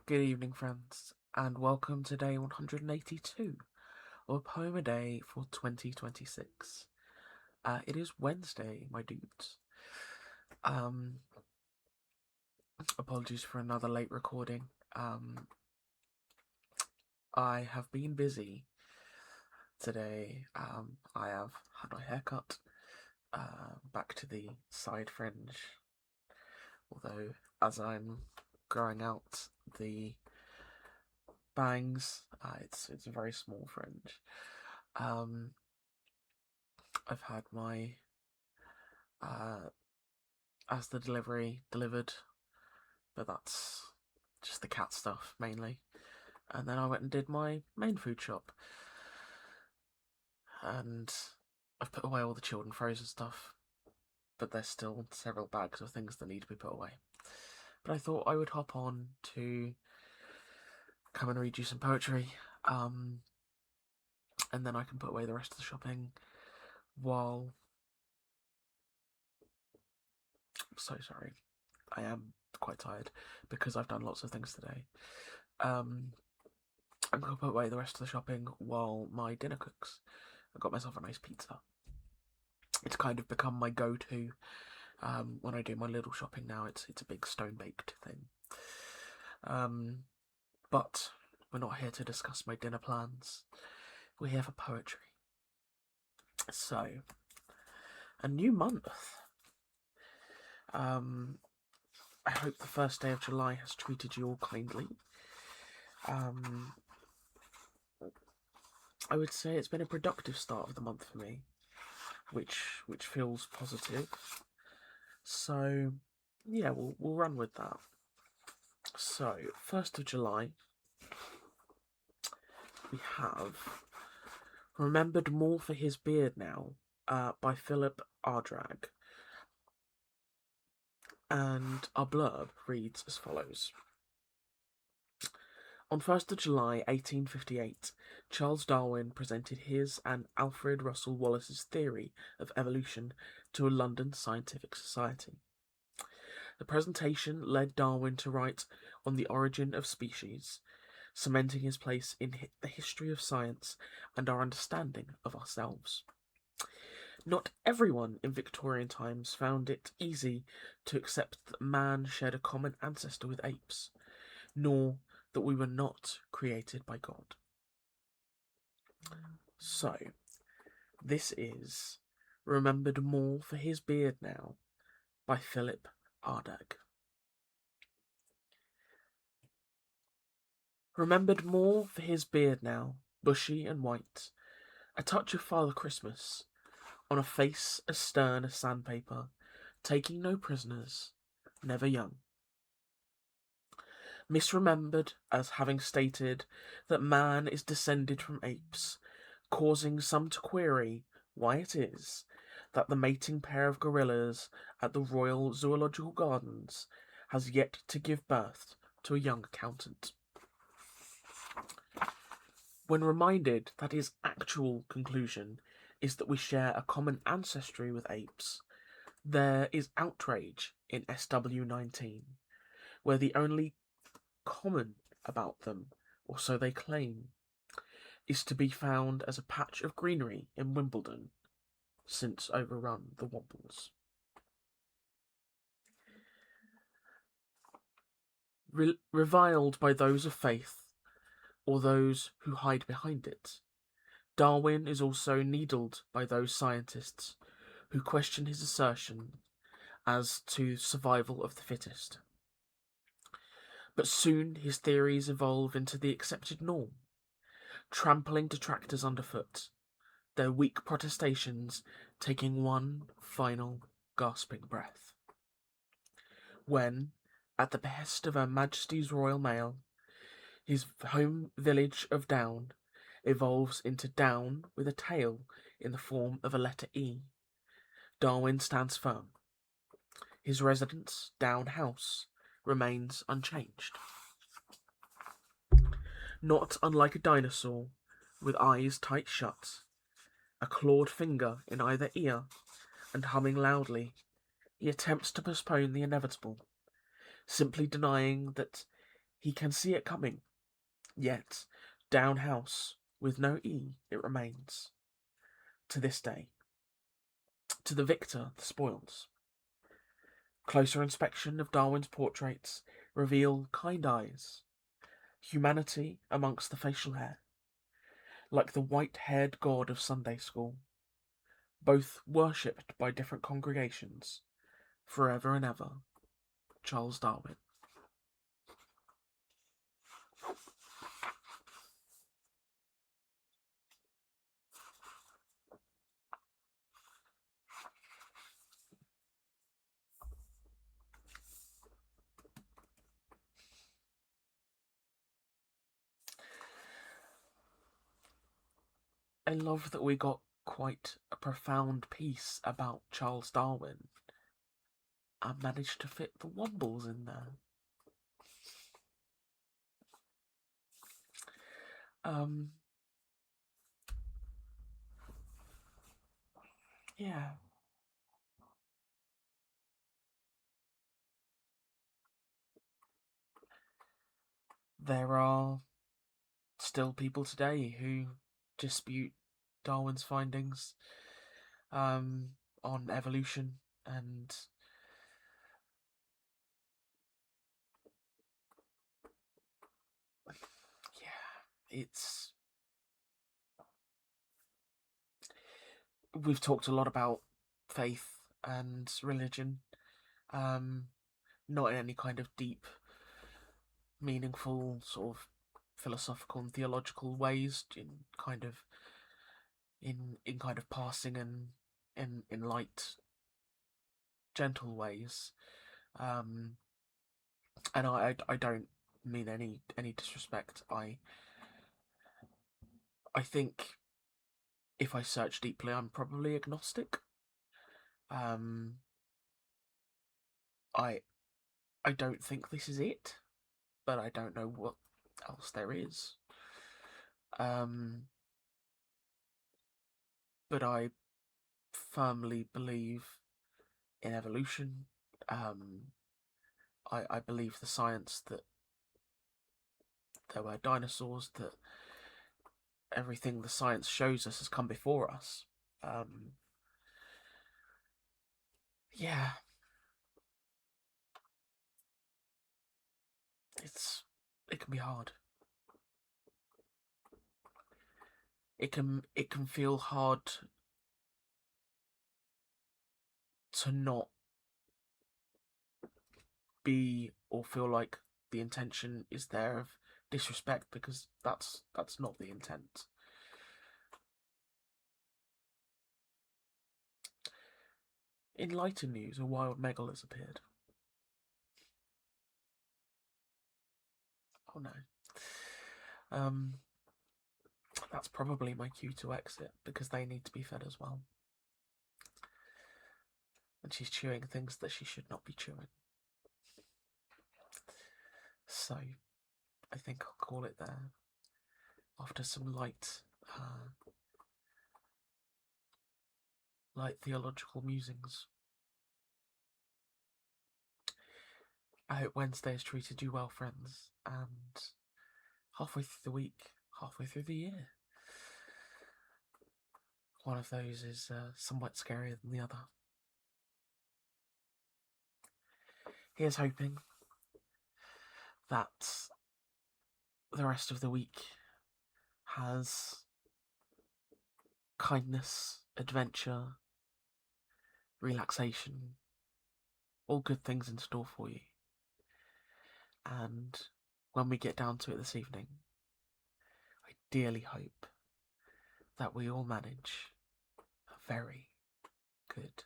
Good evening, friends, and welcome to day 182 of a poem a day for 2026. It is Wednesday, my dudes. Um, Apologies for another late recording. I have been busy today. I have had my hair cut, back to the side fringe, although as I'm growing out the bangs, it's a very small fringe. I've had my as the delivery delivered, but that's just the cat stuff mainly. And then I went and did my main food shop, and I've put away all the chilled and frozen stuff, but there's still several bags of things that need to be put away. But I thought I would hop on to come and read you some poetry, and then I can put away the rest of the shopping while. I'm so sorry. I am quite tired because I've done lots of things today. I'm gonna put away the rest of the shopping while my dinner cooks. I got myself a nice pizza. It's kind of become my go-to when I do my little shopping now. It's a big stone-baked thing. But we're not here to discuss my dinner plans. We're here for poetry. So, a new month. I hope the first day of July has treated you all kindly. I would say it's been a productive start of the month for me, which feels positive. So, yeah, we'll run with that. So, 1st of July, we have Remembered More for His Beard Now, by Philip Ardagh. And our blurb reads as follows. On 1st of July 1858, Charles Darwin presented his and Alfred Russel Wallace's theory of evolution to a London scientific society. The presentation led Darwin to write on the origin of species, cementing his place in the history of science and our understanding of ourselves. Not everyone in Victorian times found it easy to accept that man shared a common ancestor with apes, nor that we were not created by God. So, this is Remembered More for His Beard Now by Philip Ardagh. Remembered more for his beard now, bushy and white, a touch of Father Christmas, on a face as stern as sandpaper, taking no prisoners, never young. Misremembered as having stated that man is descended from apes, causing some to query why it is that the mating pair of gorillas at the Royal Zoological Gardens has yet to give birth to a young accountant. When reminded that his actual conclusion is that we share a common ancestry with apes, there is outrage in SW19, where the only common about them, or so they claim, is to be found as a patch of greenery in Wimbledon, since overrun the Wombles. Reviled by those of faith, or those who hide behind it, Darwin is also needled by those scientists who question his assertion as to survival of the fittest. But soon his theories evolve into the accepted norm, trampling detractors underfoot, their weak protestations taking one final gasping breath. When, at the behest of Her Majesty's Royal Mail, his home village of Down evolves into Down with a tail in the form of a letter E, Darwin stands firm. His residence, Down House, remains unchanged. Not unlike a dinosaur, with eyes tight shut, a clawed finger in either ear, and humming loudly, he attempts to postpone the inevitable, simply denying that He can see it coming, yet down house with no E it remains. To this day. To the victor, the spoils. Closer inspection of Darwin's portraits reveal kind eyes, humanity amongst the facial hair, like the white-haired god of Sunday school, both worshipped by different congregations, forever and ever. Charles Darwin. I love that we got quite a profound piece about Charles Darwin and managed to fit the Wombles in there. Yeah. There are still people today who dispute Darwin's findings on evolution, and yeah, we've talked a lot about faith and religion, um, not in any kind of deep, meaningful sort of philosophical and theological ways, in kind of passing and in light, gentle ways. Um, and I don't mean any disrespect. I think if I search deeply, I'm probably agnostic. Um, I I don't think this is it, but I don't know what else there is. Um, but I firmly believe in evolution. Um, I believe the science that there were dinosaurs, that everything the science shows us has come before us. Um, yeah, it can be hard. It can feel hard to not be or feel like the intention is there of disrespect, because that's not the intent. In lighter news, a wild megal has appeared. Oh no. Um, that's probably my cue to exit, because they need to be fed as well. And she's chewing things that she should not be chewing. So, I think I'll call it there. After some light theological musings. I hope Wednesday has treated you well, friends, and halfway through the week, halfway through the year. One of those is somewhat scarier than the other. Here's hoping that the rest of the week has kindness, adventure, relaxation, all good things in store for you. And when we get down to it this evening, I dearly hope that we all manage a very good